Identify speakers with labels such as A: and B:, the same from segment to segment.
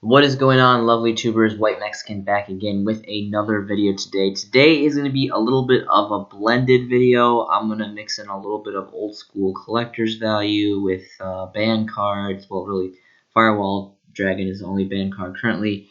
A: What is going on, lovely tubers? White Mexican back again with another video today. Today is going to be a little bit of a blended video. I'm going to mix in a little bit of old school collector's value with band cards. Well, really, Firewall Dragon is the only band card currently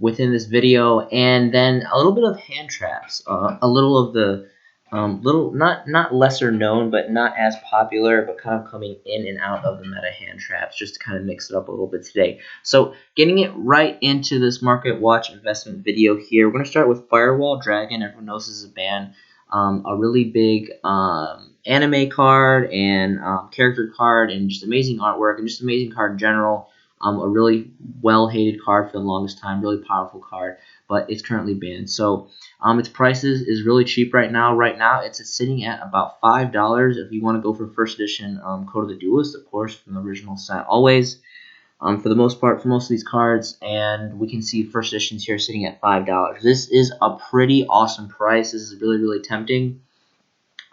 A: within this video. And then a little bit of hand traps. A little of the not lesser known, but not as popular, but kind of coming in and out of the meta hand traps, just to kind of mix it up a little bit today. So getting it right into this market watch investment video here, we're going to start with Firewall Dragon. Everyone knows this is a band, a really big anime card and character card, and just amazing artwork and just amazing card in general. A really well-hated card for the longest time, really powerful card, but it's currently banned. So its prices is really cheap right now. Right now, it's sitting at about $5. If you want to go for first edition, Code of the Duelist, of course, from the original set, always. For the most part, for most of these cards, and we can see first editions here sitting at $5. This is a pretty awesome price. This is really, really tempting.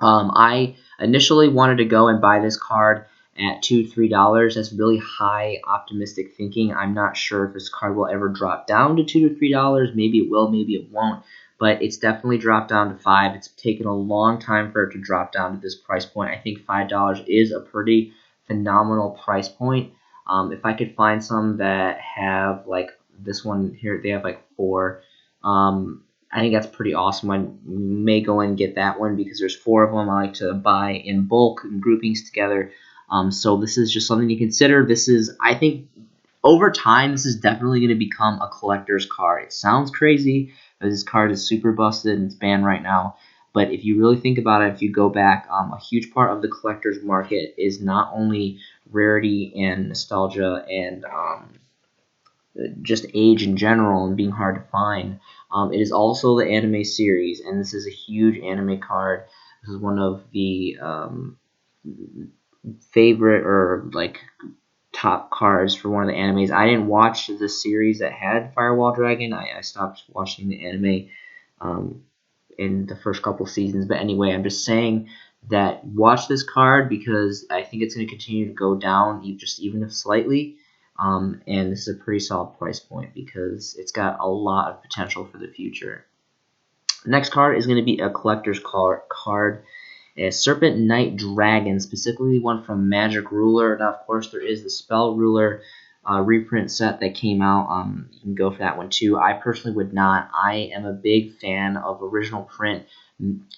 A: I initially wanted to go and buy this card at $2-3. That's really high optimistic thinking. I'm not sure if this card will ever drop down to $2 to $3. Maybe it will, maybe it won't. But it's definitely dropped down to $5. It's taken a long time for it to drop down to this price point. I think $5 is a pretty phenomenal price point. If I could find some that have, like this one here, they have like 4. I think that's pretty awesome. I may go and get that one because there's 4 of them. I like to buy in bulk and groupings together. So this is just something to consider. This is, I think, over time, this is definitely going to become a collector's card. It sounds crazy, but this card is super busted and it's banned right now. But if you really think about it, if you go back, a huge part of the collector's market is not only rarity and nostalgia and just age in general and being hard to find. It is also the anime series, and this is a huge anime card. This is one of the favorite or like top cards for one of the animes. I didn't watch the series that had Firewall Dragon. I stopped watching the anime in the first couple seasons. But anyway, I'm just saying that watch this card because I think it's going to continue to go down, even if slightly. And this is a pretty solid price point because it's got a lot of potential for the future. Next card is going to be a collector's card. A Serpent Knight Dragon, specifically one from Magic Ruler. Now, of course, there is the Spell Ruler reprint set that came out. You can go for that one too. I personally would not. I am a big fan of original print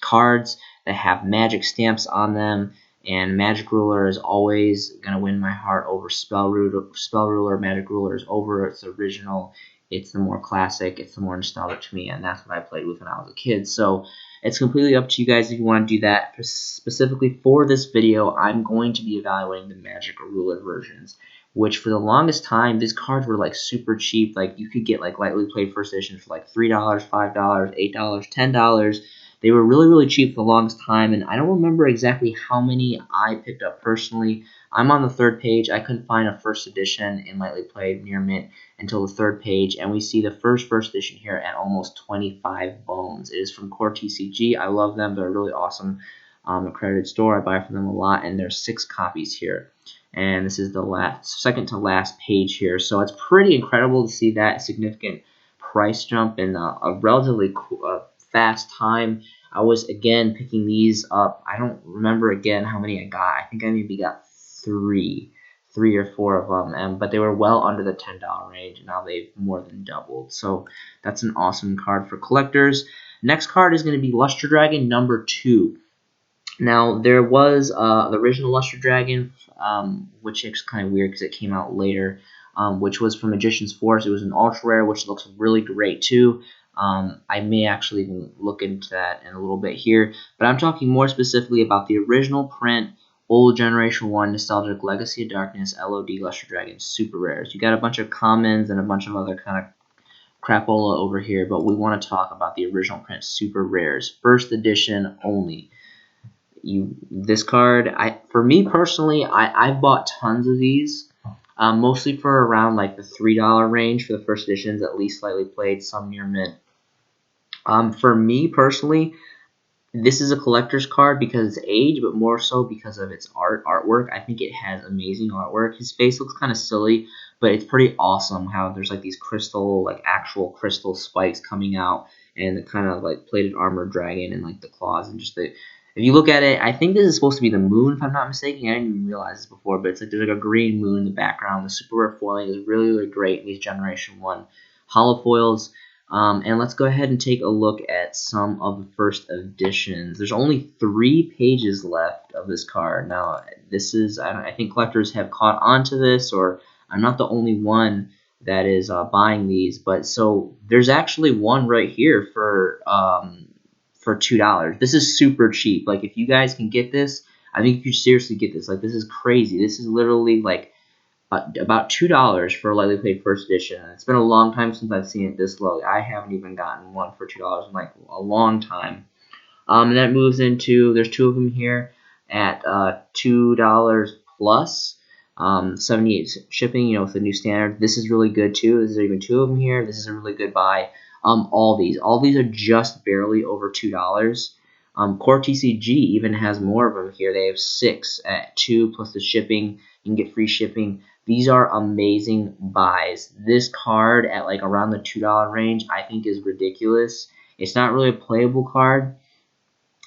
A: cards that have magic stamps on them, and Magic Ruler is always going to win my heart over Spell Ruler. Magic Ruler is over its original. It's the more classic. It's the more nostalgic to me, and that's what I played with when I was a kid. So it's completely up to you guys if you want to do that. Specifically for this video, I'm going to be evaluating the Magic Ruler versions, which for the longest time, these cards were like super cheap. Like you could get like lightly played first editions for like $3, $5, $8, $10. They were really, really cheap for the longest time, and I don't remember exactly how many I picked up personally. I'm on the 3rd page. I couldn't find a first edition in lightly played near mint until the 3rd page, and we see the first edition here at almost 25 bones. It is from Core TCG. I love them. They're really awesome. Accredited store. I buy from them a lot, and there's 6 copies here. And this is the second to last page here. So it's pretty incredible to see that significant price jump in a relatively fast time. I was again picking these up. I don't remember again how many I got. I think I maybe got 3 or 4 of them, but they were well under the $10 range, and now they've more than doubled. So that's an awesome card for collectors. Next card is going to be Luster Dragon number 2. Now there was the original Luster Dragon, which is kind of weird because it came out later, which was from Magician's Force. It was an ultra rare, which looks really great too. I may actually even look into that in a little bit here, but I'm talking more specifically about the original print, Old Generation 1 Nostalgic Legacy of Darkness LOD Luster Dragon Super Rares. You got a bunch of commons and a bunch of other kind of crapola over here, but we want to talk about the original print Super Rares, first edition only. This card, for me personally, I've bought tons of these, mostly for around like the $3 range for the first editions, at least slightly played, some near mint. For me personally, this is a collector's card because it's age, but more so because of its artwork. I think it has amazing artwork. His face looks kind of silly, but it's pretty awesome how there's like these crystal, like actual crystal spikes coming out, and the kind of like plated armor dragon and like the claws and just the. If you look at it, I think this is supposed to be the moon, if I'm not mistaken. I didn't even realize this before, but it's like there's like a green moon in the background. The super rare foiling is really, really great in these Generation 1 holo foils. And let's go ahead and take a look at some of the first editions. There's only 3 pages left of this card. Now, this is, I think collectors have caught on to this, or I'm not the only one that is buying these. But so there's actually one right here for $2. This is super cheap. Like, if you guys can get this, I think you should seriously get this. Like, this is crazy. This is literally like about $2 for a lightly played first edition. It's been a long time since I've seen it this low. I haven't even gotten one for $2 in like a long time. And that moves into, there's 2 of them here at $2 plus. 78 shipping, with the new standard. This is really good too. There's even 2 of them here. This is a really good buy. All these are just barely over $2. Core TCG even has more of them here. They have 6 at 2 plus the shipping. You can get free shipping. These are amazing buys. This card at like around the $2 range, I think is ridiculous. It's not really a playable card,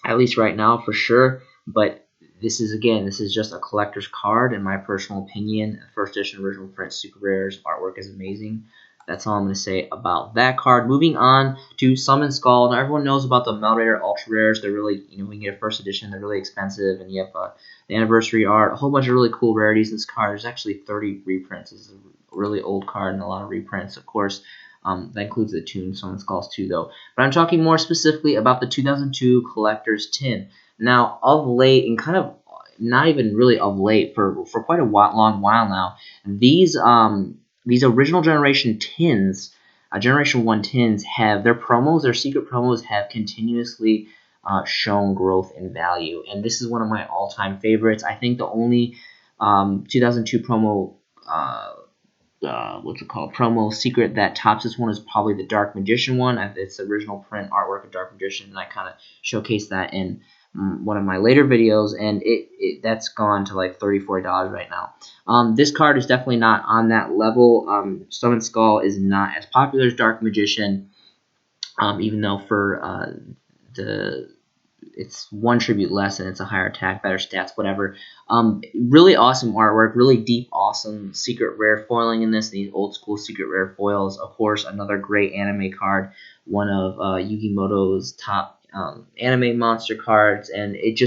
A: at least right now for sure, but this is just a collector's card in my personal opinion. First edition original print, super rares, artwork is amazing. That's all I'm going to say about that card. Moving on to Summon Skull. Now, everyone knows about the Melrator Ultra Rares. They're really, when you get a first edition, they're really expensive. And you have the anniversary art, a whole bunch of really cool rarities in this card. There's actually 30 reprints. This is a really old card and a lot of reprints, of course. That includes the Toon Summon Skulls too, though. But I'm talking more specifically about the 2002 Collector's Tin. Now, of late, and kind of not even really of late, for quite a long while now, these original Generation Tins, Generation 1 Tins, have their promos, their secret promos have continuously shown growth in value. And this is one of my all-time favorites. I think the only 2002 promo, promo secret that tops this one is probably the Dark Magician one. It's the original print artwork of Dark Magician, and I kind of showcased that in one of my later videos, and that's gone to like $34 right now. This card is definitely not on that level. Summon Skull is not as popular as Dark Magician, even though for it's 1 tribute less and it's a higher attack, better stats, whatever. Really awesome artwork, really deep, awesome secret rare foiling in this. These old school secret rare foils, of course, another great anime card, one of Yugimoto's top anime monster cards, and it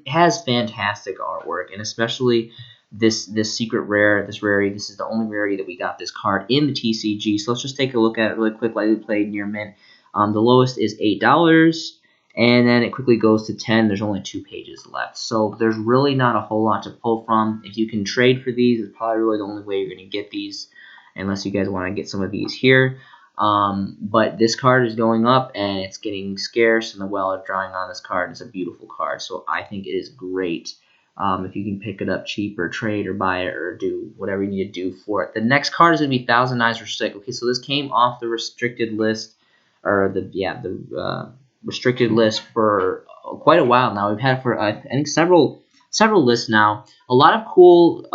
A: has fantastic artwork, and especially this secret rare, this rarity. This is the only rarity that we got this card in the TCG. So let's just take a look at it really quick. Lightly played near mint. The lowest is $8, and then it quickly goes to 10. There's only 2 pages left, so there's really not a whole lot to pull from. If you can trade for these, it's probably really the only way you're going to get these, unless you guys want to get some of these here. But this card is going up and it's getting scarce, and the well of drawing on this card is a beautiful card, so I think it is great. If you can pick it up cheap or trade or buy it or do whatever you need to do for it. The next card is going to be Thousand Eyes Restrict. Okay, so this came off the restricted list, or the restricted list for quite a while now. We've had it for I think several lists now. A lot of cool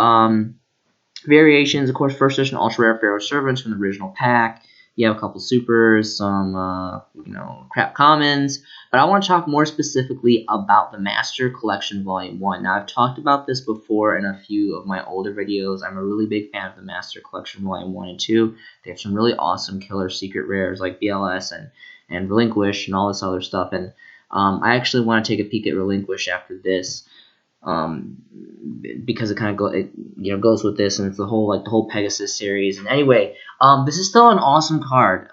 A: variations. Of course, first edition ultra rare Pharaoh Servants from the original pack. You have a couple supers, some crap commons, but I want to talk more specifically about the Master Collection Volume 1. Now, I've talked about this before in a few of my older videos. I'm a really big fan of the Master Collection Volume 1 and 2. They have some really awesome killer secret rares like BLS and Relinquish and all this other stuff, and I actually want to take a peek at Relinquish after this. Because it kind of goes with this, and it's the whole Pegasus series. And anyway, this is still an awesome card.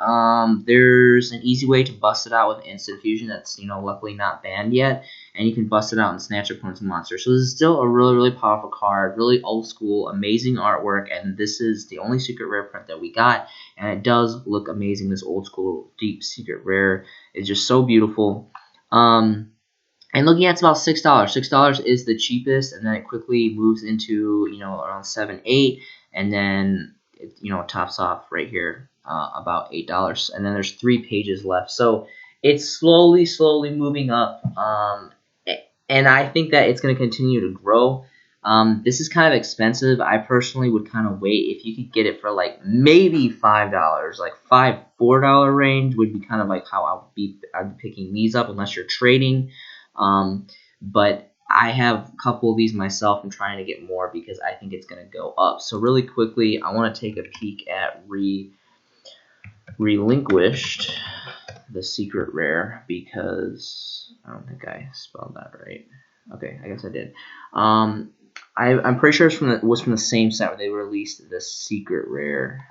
A: There's an easy way to bust it out with instant fusion that's luckily not banned yet, and you can bust it out and snatch opponent's monster. So this is still a really, really powerful card, really old school, amazing artwork, and this is the only secret rare print that we got, and it does look amazing. This old school deep secret rare is just so beautiful. And looking at it's about $6. $6 is the cheapest, and then it quickly moves into around $7, $8, and then it tops off right here about $8. And then there's 3 pages left, so it's slowly moving up. And I think that it's going to continue to grow. This is kind of expensive. I personally would kind of wait if you could get it for like maybe $5, like $4 range would be kind of like how I'd be picking these up unless you're trading. But I have a couple of these myself and trying to get more because I think it's going to go up. So really quickly, I want to take a peek at Relinquished, the secret rare, because I don't think I spelled that right. Okay, I guess I did. I'm pretty sure it was from the same set where they released the secret rare.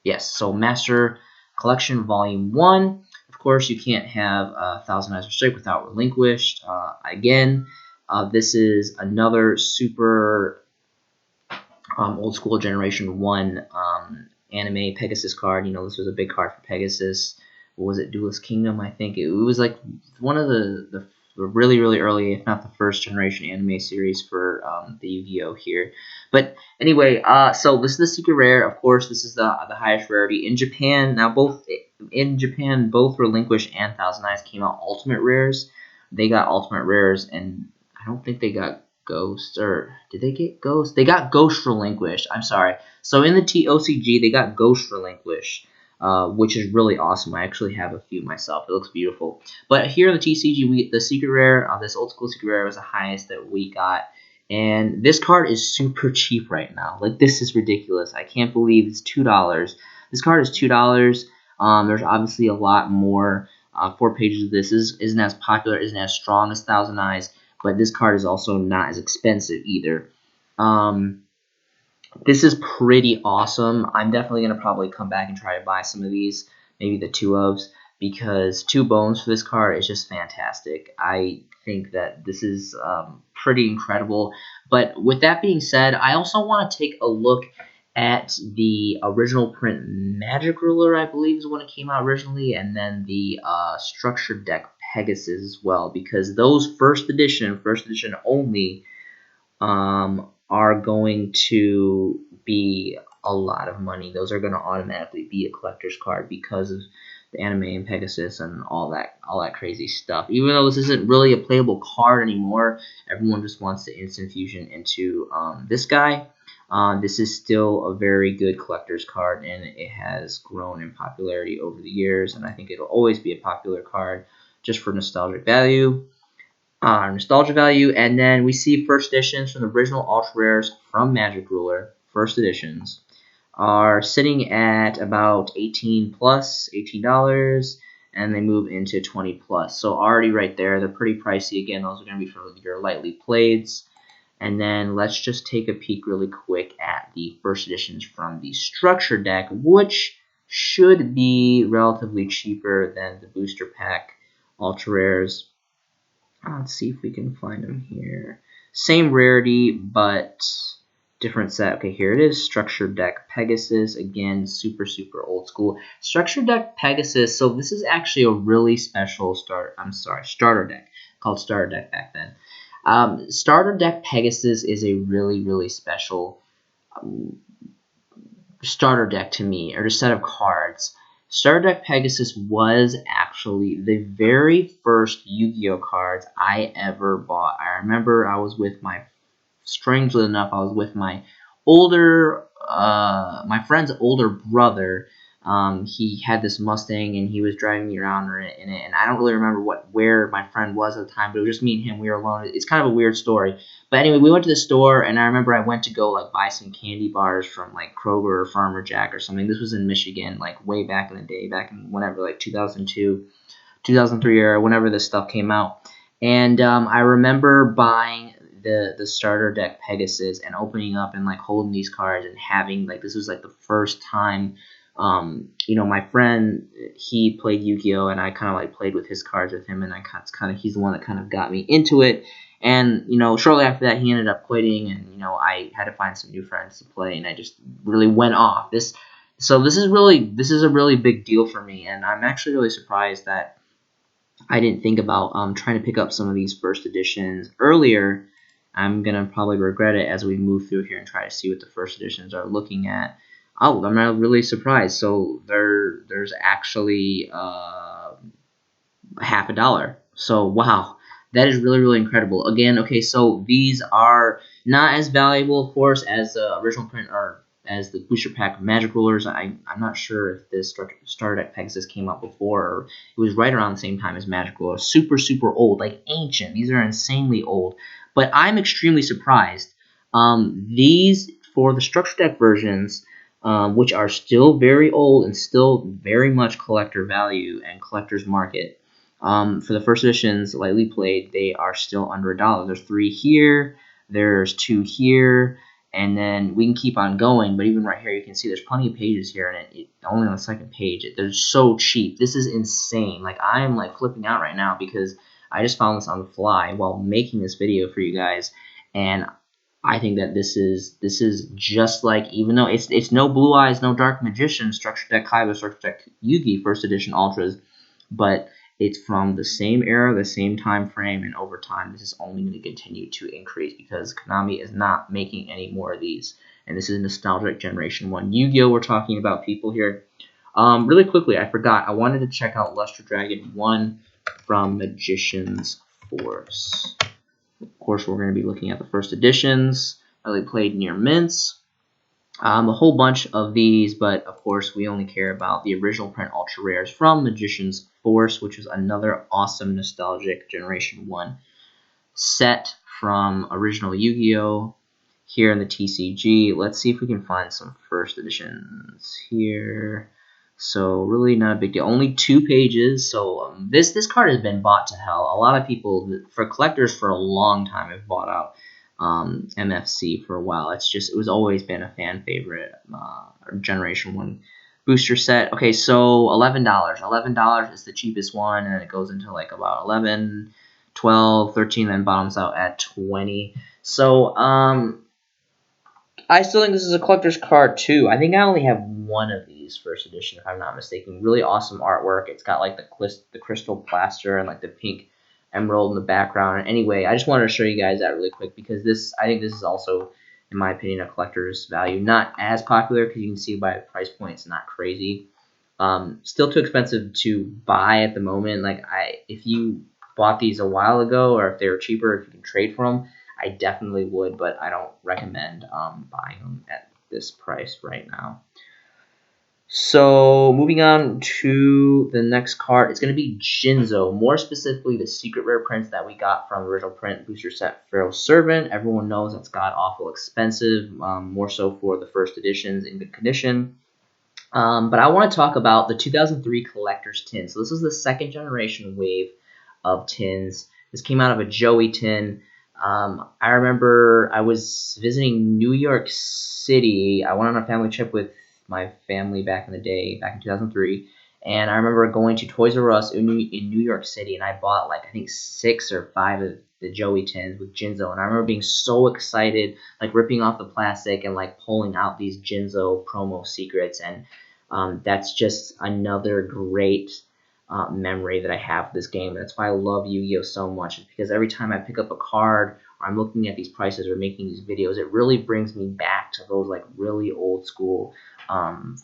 A: Yes, so Master Collection Volume 1. Of course, you can't have 1,000 Eyes Restrict without Relinquished. Again, this is another super old school Generation 1 anime Pegasus card. You know, this was a big card for Pegasus. What was it? Duelist Kingdom, I think. It was like one of the really, really early, if not the first generation anime series for the Yu-Gi-Oh! Here. But anyway, so this is the secret rare. Of course, this is the highest rarity in Japan. Now, both Relinquished and Thousand Eyes came out ultimate rares. They got ultimate rares, and I don't think they got Ghost, or did they get Ghost? They got Ghost Relinquished. I'm sorry. So in the TOCG, they got Ghost Relinquished, which is really awesome. I actually have a few myself. It looks beautiful. But here in the TCG, the secret rare, this old school secret rare was the highest that we got. And this card is super cheap right now. Like, this is ridiculous. I can't believe it's $2. This card is $2. There's obviously a lot more. 4 pages of this isn't as popular, isn't as strong as Thousand Eyes, but this card is also not as expensive either. This is pretty awesome. I'm definitely going to probably come back and try to buy some of these, maybe the 2 ofs, because 2 bones for this card is just fantastic. I think that this is pretty incredible. But with that being said, I also want to take a look at the original print Magic Ruler, I believe is when it came out originally, and then the Structured Deck Pegasus as well, because those first edition only, are going to be a lot of money. Those are going to automatically be a collector's card because of the anime and Pegasus and all that crazy stuff. Even though this isn't really a playable card anymore, everyone just wants to instant fusion into this guy. This is still a very good collector's card, and it has grown in popularity over the years, and I think it'll always be a popular card just for nostalgia value. And then we see first editions from the original ultra rares from Magic Ruler. First editions are sitting at about $18, and they move into $20+. So already right there, they're pretty pricey. Again, those are going to be for your lightly playeds. And then let's just take a peek really quick at the first editions from the Structure Deck, which should be relatively cheaper than the Booster Pack ultra rares. Let's see if we can find them here. Same rarity, but different set. Okay, here it is. Structured Deck Pegasus. Again, super, super old school. Structured Deck Pegasus. So this is actually a really special starter deck. Called Starter Deck back then. Starter Deck Pegasus is a really, really special starter deck to me, or a set of cards. Starter Deck Pegasus was actually the very first Yu-Gi-Oh cards I ever bought. I remember strangely enough, I was with my friend's older brother. He had this Mustang, and he was driving me around in it, and I don't really remember where my friend was at the time, but it was just me and him. We were alone. It's kind of a weird story. But anyway, we went to the store, and I remember I went to go buy some candy bars from Kroger or Farmer Jack or something. This was in Michigan, way back in the day, back in whenever, 2002, 2003 era, whenever this stuff came out. And I remember buying the starter deck Pegasus and opening up and holding these cards and having this was the first time. My friend, he played Yu-Gi-Oh, and I kind of played with his cards with him, and he's the one that kind of got me into it. And shortly after that, he ended up quitting, and I had to find some new friends to play, and I just really went off. This is a really big deal for me, and I'm actually really surprised that I didn't think about trying to pick up some of these first editions earlier. I'm gonna probably regret it as we move through here and try to see what the first editions are looking at. Oh, I'm not really surprised. So there's actually $50. So wow, That is really, really incredible. Again, okay, so these are not as valuable, of course, as the original print or as the booster pack Magic Rulers. I'm not sure if this Starter Deck Pegasus came out before, or it was right around the same time as Magic Rulers. Super, super old, like ancient. These are insanely old. But I'm extremely surprised. These, for the Structure Deck versions, which are still very old and still very much collector value and collector's market, for the first editions, lightly played, they are still under $1. There's 3 here, there's 2 here, and then we can keep on going. But even right here, you can see there's plenty of pages here, and it only on the second page. They're so cheap. This is insane. Like, I am like flipping out right now because I just found this on the fly while making this video for you guys, and I think that this is just like, even though it's no Blue Eyes, no Dark Magician, Structure Deck Kaiba, Structure Deck Yugi First Edition Ultras, but it's from the same era, the same time frame, and over time, this is only going to continue to increase because Konami is not making any more of these. And this is Nostalgic Generation 1. Yu-Gi-Oh! We're talking about people here. Really quickly, I forgot. I wanted to check out Luster Dragon 1 from Magician's Force. Of course, we're going to be looking at the first editions. They played near mints. A whole bunch of these, but of course we only care about the original print ultra rares from Magician's Force, which was another awesome nostalgic Generation 1 set from original Yu-Gi-Oh! Here in the TCG. Let's see if we can find some first editions here. So really not a big deal. Only 2 pages. So this card has been bought to hell. A lot of people, for collectors for a long time, have bought out MFC for a while. It was always been a fan favorite Generation 1 booster set. Okay, so $11. $11 is the cheapest one, and then it goes into like about 11, 12, 13, then bottoms out at 20. So I still think this is a collector's card too. I think I only have one of these first edition, if I'm not mistaken. Really awesome artwork. It's got like the crystal plaster and like the pink emerald in the background. And anyway, I just wanted to show you guys that really quick because I think this is also, in my opinion, a collector's value. Not as popular because you can see by price point it's not crazy. Still too expensive to buy at the moment. Like if you bought these a while ago, or if they were cheaper, if you can trade for them, I definitely would, but I don't recommend buying them at this price right now. So moving on to the next card, it's going to be Jinzo. More specifically, the secret rare prints that we got from the original print booster set Pharaoh Serpent. Everyone knows that's god awful expensive, more so for the first editions in good condition. But I want to talk about the 2003 Collector's Tin. So this is the second generation wave of tins. This came out of a Joey tin. I remember I was visiting New York City. I went on a family trip with my family back in the day, back in 2003. And I remember going to Toys R Us in New York City, and I bought like I think 6 or 5 of the Joey tins with Jinzo. And I remember being so excited, like ripping off the plastic and like pulling out these Jinzo promo secrets. And that's just another great memory that I have of this game. That's why I love Yu-Gi-Oh! So much. It's because every time I pick up a card or I'm looking at these prices or making these videos, it really brings me back to those like really old school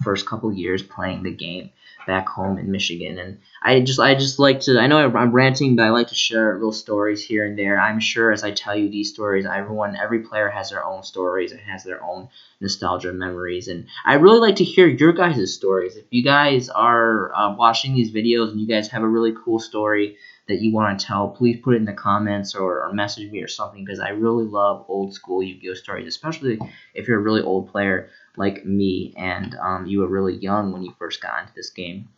A: first couple years playing the game back home in Michigan. And I just like to, I know I'm ranting, but I like to share little stories here and there. I'm sure as I tell you these stories, every player has their own stories and has their own nostalgia memories. And I really like to hear your guys' stories. If you guys are watching these videos and you guys have a really cool story that you want to tell, please put it in the comments or message me or something, because I really love old school Yu-Gi-Oh! Stories, especially if you're a really old player like me and you were really young when you first got into this game.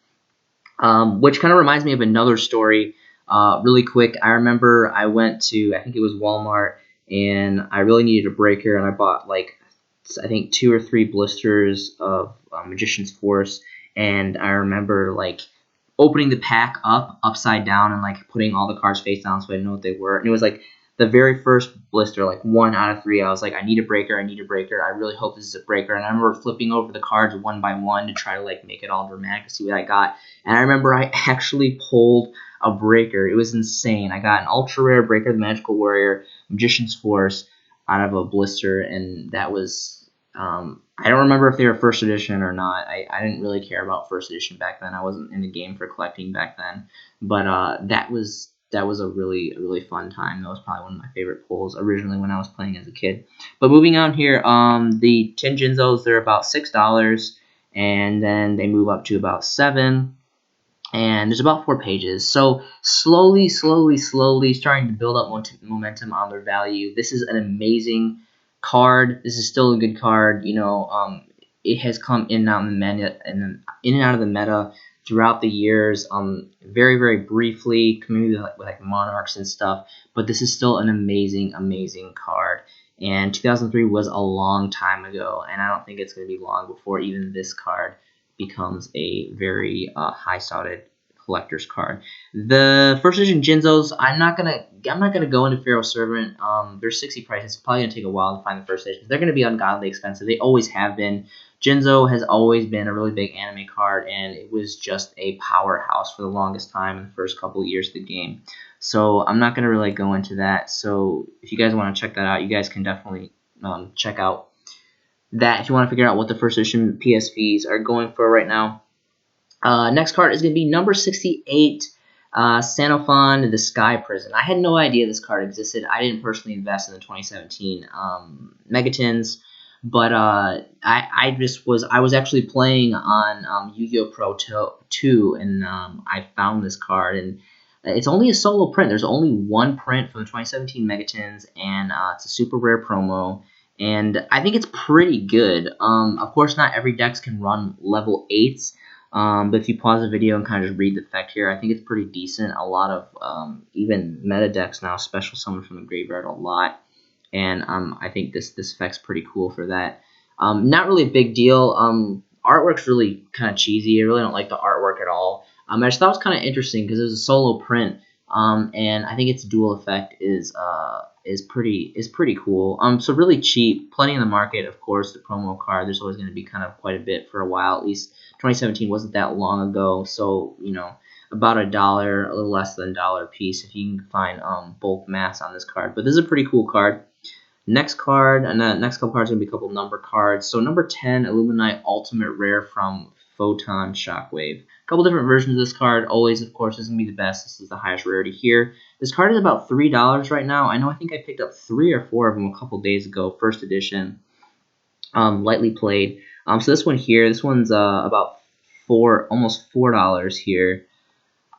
A: Which kind of reminds me of another story really quick. I remember I went to, I think it was Walmart, and I really needed a breaker, and I bought like I think 2 or 3 blisters of Magician's Force, and I remember like opening the pack upside down and like putting all the cards face down so I didn't know what they were. And it was like the very first blister, like 1 out of 3. I was like, I need a breaker. I really hope this is a breaker. And I remember flipping over the cards one by one to try to like make it all dramatic to see what I got. And I remember I actually pulled a breaker. It was insane. I got an ultra rare breaker, the Magical Warrior, Magician's Force, out of a blister, and that was I don't remember if they were first edition or not. I didn't really care about first edition back then. I wasn't in the game for collecting back then. But that was that was a really fun time. That was probably one of my favorite pulls originally when I was playing as a kid. But moving on here, the tin Jinzos, they're about $6, and then they move up to about $7. And there's about 4 pages. So slowly starting to build up momentum on their value. This is an amazing card. This is still a good card. It has come in and out of the meta, throughout the years. Very briefly, community with like monarchs and stuff. But this is still an amazing card. And 2003 was a long time ago, and I don't think it's going to be long before even this card becomes a very high-sought collector's card. The first edition Jinzos, I'm not gonna go into Pharaoh Serpent. They're 60 price. It's probably gonna take a while to find the first editions. They're gonna be ungodly expensive. They always have been. Jinzo has always been a really big anime card, and it was just a powerhouse for the longest time in the first couple of years of the game. So I'm not gonna really go into that. So if you guys want to check that out, you guys can definitely check out that if you want to figure out what the first edition PSVs are going for right now. Next card is going to be number 68, Santo, the Sky Prison. I had no idea this card existed. I didn't personally invest in the 2017 Megatins, but I was actually playing on Yu-Gi-Oh! Pro 2, and I found this card, and it's only a solo print. There's only one print from the 2017 Megatins, and it's a super rare promo. And I think it's pretty good. Of course, not every decks can run level 8s. But if you pause the video and kind of just read the effect here, I think it's pretty decent. A lot of even meta decks now special summon from the graveyard a lot. And I think this effect's pretty cool for that. Not really a big deal. Artwork's really kind of cheesy. I really don't like the artwork at all. I just thought it was kind of interesting because it was a solo print. And I think its dual effect is pretty cool. So really cheap, plenty in the market. Of course, the promo card, there's always going to be kind of quite a bit for a while. At least 2017 wasn't that long ago, so about $1, a little less than $1 a piece if you can find bulk mass on this card. But this is a pretty cool card. Next card, and the next couple cards are going to be a couple number cards. So number 10, Illuminite Ultimate Rare from Photon Shockwave. A couple different versions of this card. Always, of course, is going to be the best. This is the highest rarity here. This card is about $3 right now. I think I picked up 3 or 4 of them a couple days ago, first edition. Lightly played. So this one here, this one's about almost $4 here.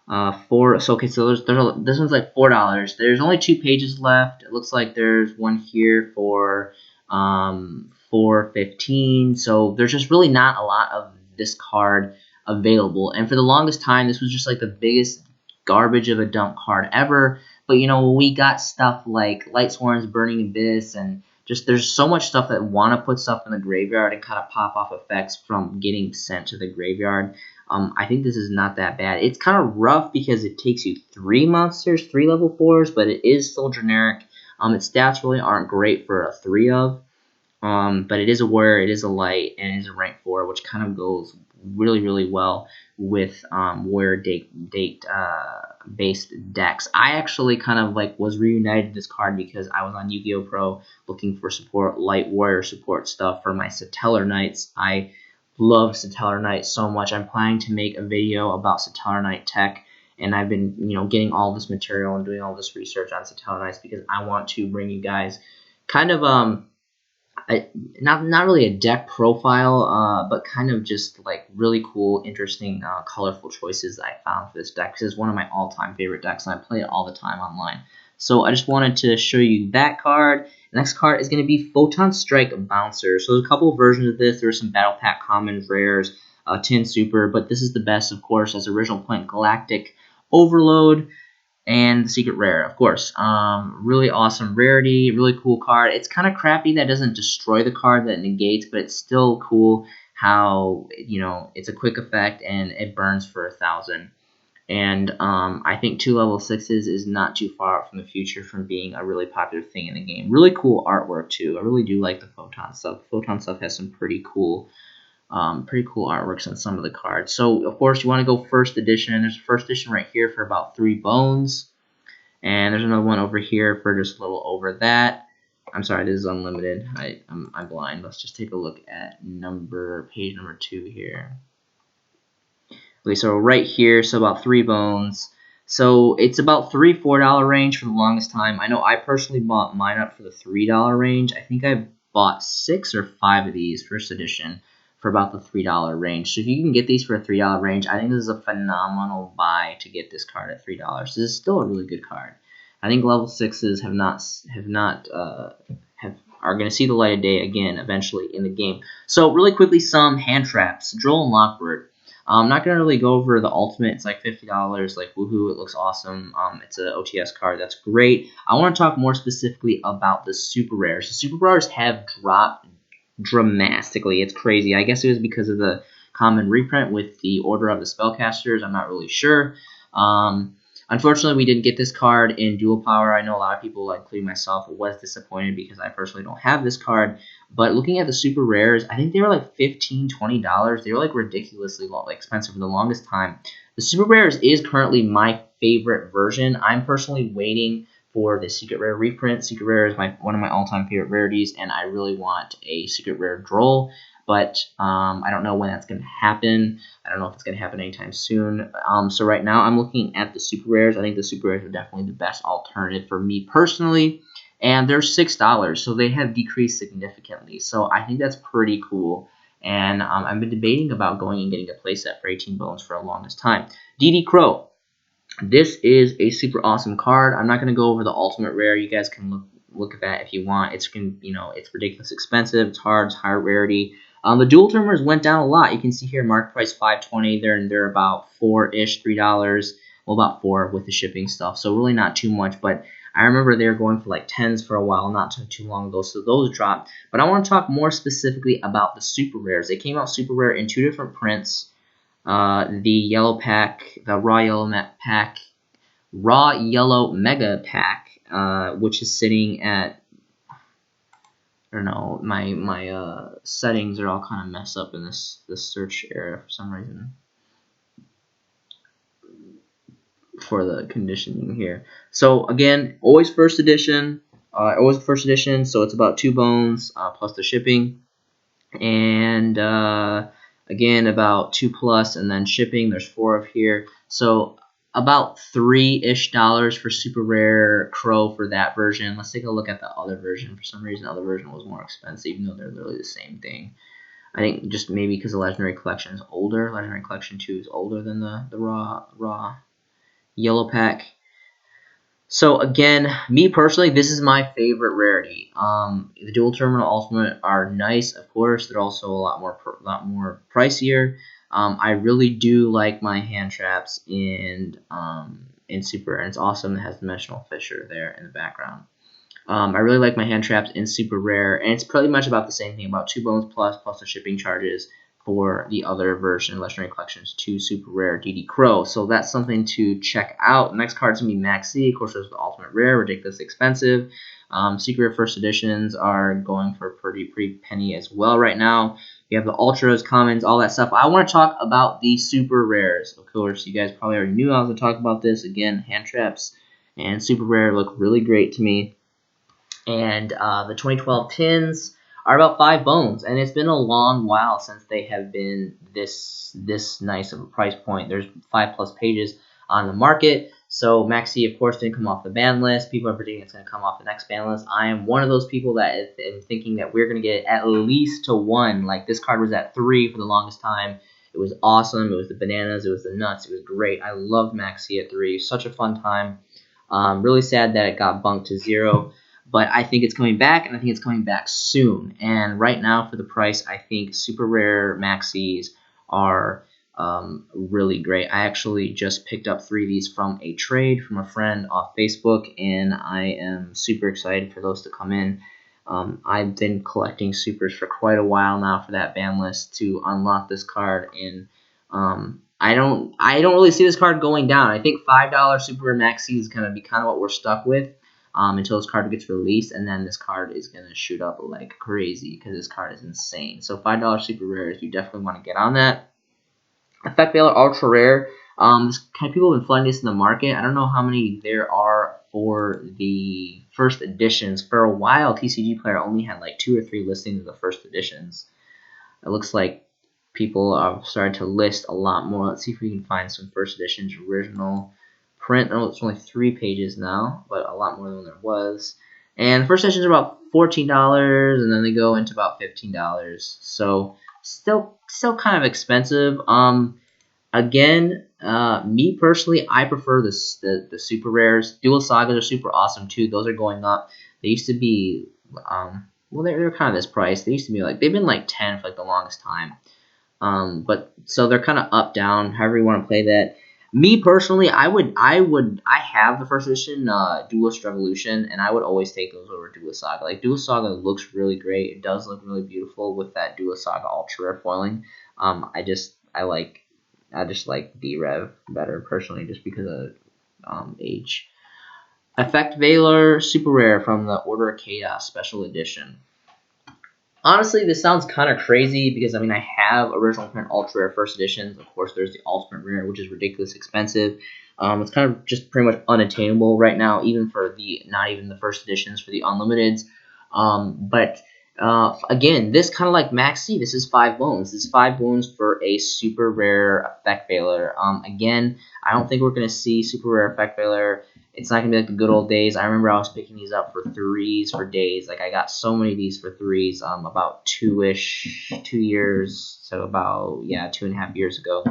A: So this one's like $4. There's only 2 pages left. It looks like there's one here for $4.15. So there's just really not a lot of this card available. And for the longest time, this was just like the biggest garbage of a dump card ever. But we got stuff like Lightsworn's Burning Abyss, and just there's so much stuff that want to put stuff in the graveyard and kind of pop off effects from getting sent to the graveyard. I think this is not that bad. It's kind of rough because it takes you 3 monsters, 3 level 4s, but it is still generic. Its stats really aren't great for a 3 of, but it is a warrior, it is a light, and it is a rank 4, which kind of goes really well with warrior based decks. I actually kind of was reunited this card because I was on Yu-Gi-Oh! Pro looking for support, light warrior support stuff for my Satellar Knights. I love Satellar Knight so much. I'm planning to make a video about Satellar Knight tech, and I've been getting all this material and doing all this research on Satellar Knights because I want to bring you guys kind of not really a deck profile, but kind of just really cool, interesting, colorful choices that I found for this deck. Because it's one of my all-time favorite decks, and I play it all the time online. So I just wanted to show you that card. The next card is going to be Photon Strike Bouncer. So there's a couple of versions of this. There's some Battle Pack commons, rares, Tin Super, but this is the best, of course, as Original Point Galactic Overload and the Secret Rare, of course. Really awesome rarity, really cool card. It's kind of crappy that doesn't destroy the card, that negates, but it's still cool how it's a quick effect and it burns for 1,000. And I think 2 level 6s is not too far from the future from being a really popular thing in the game. Really cool artwork too. I really do like the Photon stuff. Photon stuff has some pretty cool artworks on some of the cards. So of course you want to go first edition. There's a first edition right here for about 3 bones, and there's another one over here for just a little over that. I'm sorry, this is unlimited. I'm blind. Let's just take a look at page number 2 here. Okay, so right here, so about 3 bones. So it's about $3-4 range for the longest time. I know I personally bought mine up for the $3 range. I think I bought 6 or 5 of these first edition for about the $3 range. So if you can get these for a $3 range, I think this is a phenomenal buy to get this card at $3. This is still a really good card. I think level 6s are going to see the light of day again eventually in the game. So really quickly, some hand traps. Droll and Lockbird. I'm not going to really go over the ultimate. It's like $50. Like, woohoo, it looks awesome. It's an OTS card. That's great. I want to talk more specifically about the super rares. The super rares have dropped dramatically. It's crazy. I guess it was because of the common reprint with the Order of the Spellcasters. I'm not really sure. Unfortunately, we didn't get this card in Dual Power. I know a lot of people, including myself, was disappointed because I personally don't have this card. But looking at the super rares, I think they were like $15, $20. They were like ridiculously expensive for the longest time. The super rares is currently my favorite version. I'm personally waiting for the secret rare reprint. Secret rare is one of my all-time favorite rarities, and I really want a secret rare Droll. But I don't know when that's going to happen. I don't know if it's going to happen anytime soon. So right now I'm looking at the super rares. I think the super rares are definitely the best alternative for me personally. And they're $6, so they have decreased significantly. So I think that's pretty cool. And I've been debating about going and getting a playset for 18 bones for the longest time. DD Crow. This is a super awesome card. I'm not going to go over the ultimate rare. You guys can look at that if you want. It's ridiculous expensive. It's hard. It's high rarity. The dual termers went down a lot. You can see here market price $5.20. They're about $4-ish, $3. Well, about $4 with the shipping stuff. So really not too much. But I remember they were going for like 10s for a while, not too long ago. So those dropped. But I want to talk more specifically about the super rares. They came out super rare in 2 different prints. The yellow pack, the raw yellow pack, raw yellow mega pack, which is sitting at, I don't know, my settings are all kind of messed up in this search area for some reason for the conditioning here. So again, always first edition, so it's about 2 bones plus the shipping, and again about 2+ and then shipping. There's 4 of here, so about $3-ish for super rare Crow for that version. Let's take a look at the other version. For some reason, the other version was more expensive, even though they're literally the same thing. I think just maybe because the Legendary Collection is older. Legendary Collection 2 is older than the raw yellow pack. So again, me personally, this is my favorite rarity. The dual terminal ultimate are nice, of course. They're also a lot more pricier. I really do like my hand traps in super, and it's awesome. It has Dimensional Fisher there in the background. I really like my hand traps in super rare, and it's pretty much about the same thing, about 2 bones plus the shipping charges for the other version, Legendary Collections 2 super rare DD Crow. So that's something to check out. The next card is going to be Max C. Of course, there's the ultimate rare, ridiculously expensive. Secret first editions are going for a pretty penny as well right now. You have the ultras, commons, all that stuff. I want to talk about the super rares. Of course, you guys probably already knew I was going to talk about this. Again, hand traps and super rare look really great to me. And the 2012 tins are about 5 bones, and it's been a long while since they have been this nice of a price point. There's 5+ pages on the market. So Maxi, of course, didn't come off the ban list. People are predicting it's going to come off the next ban list. I am one of those people that am thinking that we're going to get at least to 1. Like, this card was at 3 for the longest time. It was awesome. It was the bananas. It was the nuts. It was great. I loved Maxi at 3. Such a fun time. Really sad that it got bumped to 0. But I think it's coming back, and I think it's coming back soon. And right now, for the price, I think super rare Maxis are really great. I actually just picked up 3 of these from a trade from a friend off Facebook, and I am super excited for those to come in. I've been collecting supers for quite a while now for that ban list to unlock this card, and I don't really see this card going down. I think $5 super rare Maxi is going to be kind of what we're stuck with. Until this card gets released, and then this card is going to shoot up like crazy because this card is insane. So $5 super rares, you definitely want to get on that. Effect Veiler Ultra Rare, people have been flooding this in the market. I don't know how many there are for the first editions. For a while, TCG Player only had like 2 or 3 listings of the first editions. It looks like people are starting to list a lot more. Let's see if we can find some first editions, original print. Oh, it's only 3 pages now, but a lot more than there was. And the first editions are about $14, and then they go into about $15. So still kind of expensive. Again, me personally, I prefer the super rares. Dual Sagas are super awesome too. Those are going up. They used to be, well, they're kind of this price. They used to be like, they've been like 10 for like the longest time. But so they're kind of up, down, however you want to play that. Me personally, I have the first edition Duelist Revolution, and I would always take those over Duelist Saga. Like Duelist Saga looks really great. It does look really beautiful with that Duelist Saga ultra rare foiling. I just like D-Rev better personally, just because of age. Effect Valor Super Rare from the Order of Chaos Special Edition. Honestly, this sounds kind of crazy because, I mean, I have original print ultra rare first editions. Of course, there's the ultimate rare, which is ridiculously expensive. It's kind of just pretty much unattainable right now, even for not even the first editions, for the unlimiteds. But again, this kind of like Max C, this is 5 bones. This is 5 bones for a super rare Effect Valor. Again, I don't think we're going to see super rare Effect Valor. It's not going to be like the good old days. I remember I was picking these up for 3s for days. Like, I got so many of these for 3s about 2 years, so about, yeah, 2.5 years ago.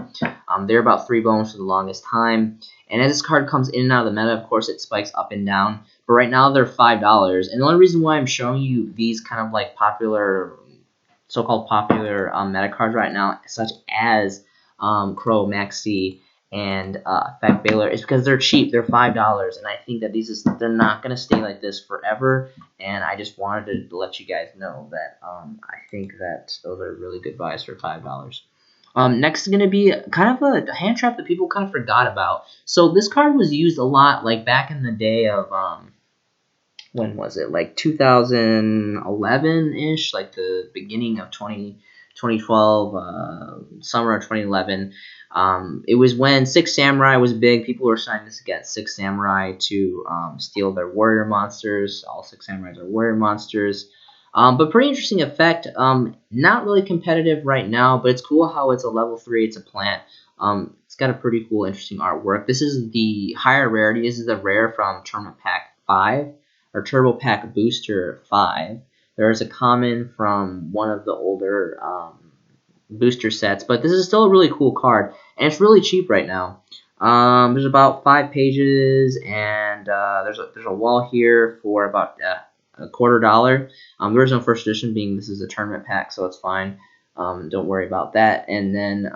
A: They're about 3 bones for the longest time. And as this card comes in and out of the meta, of course, it spikes up and down. But right now, they're $5. And the only reason why I'm showing you these kind of like so-called popular meta cards right now, such as Crow, Maxi, and Effect Valor, is because they're cheap. They're $5, and I think that they're not gonna stay like this forever. And I just wanted to let you guys know that I think that those are really good buys for $5. Next is gonna be kind of a hand trap that people kind of forgot about. So this card was used a lot, like back in the day of when was it? Like 2011-ish, like the beginning of 2012, summer of 2011. It was when Six Samurai was big. People were starting to get Six Samurai to steal their warrior monsters. All Six Samurais are warrior monsters. But pretty interesting effect. Not really competitive right now, but it's cool how it's a level 3. It's a plant. It's got a pretty cool, interesting artwork. This is the higher rarity. This is the rare from Tournament Pack 5. Or Turbo Pack Booster 5. There is a common from one of the older booster sets, but this is still a really cool card, and it's really cheap right now. There's about 5 pages, and there's a wall here for about $0.25. The original first edition being this is a tournament pack, so it's fine. Don't worry about that. And then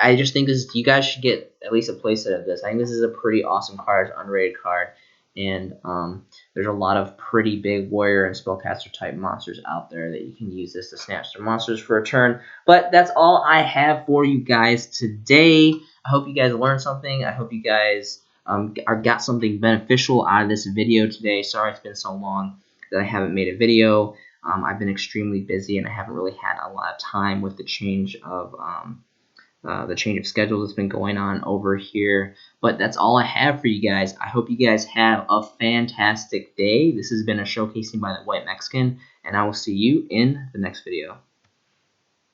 A: I just think you guys should get at least a playset of this. I think this is a pretty awesome card, it's an underrated card. And there's a lot of pretty big warrior and spellcaster type monsters out there that you can use this to snatch their monsters for a turn. But that's all I have for you guys today. I hope you guys learned something. I hope you guys got something beneficial out of this video today. Sorry it's been so long that I haven't made a video. I've been extremely busy and I haven't really had a lot of time with the change of schedules that's been going on over here. But that's all I have for you guys. I hope you guys have a fantastic day. This has been a showcasing by the White Mexican, and I will see you in the next video.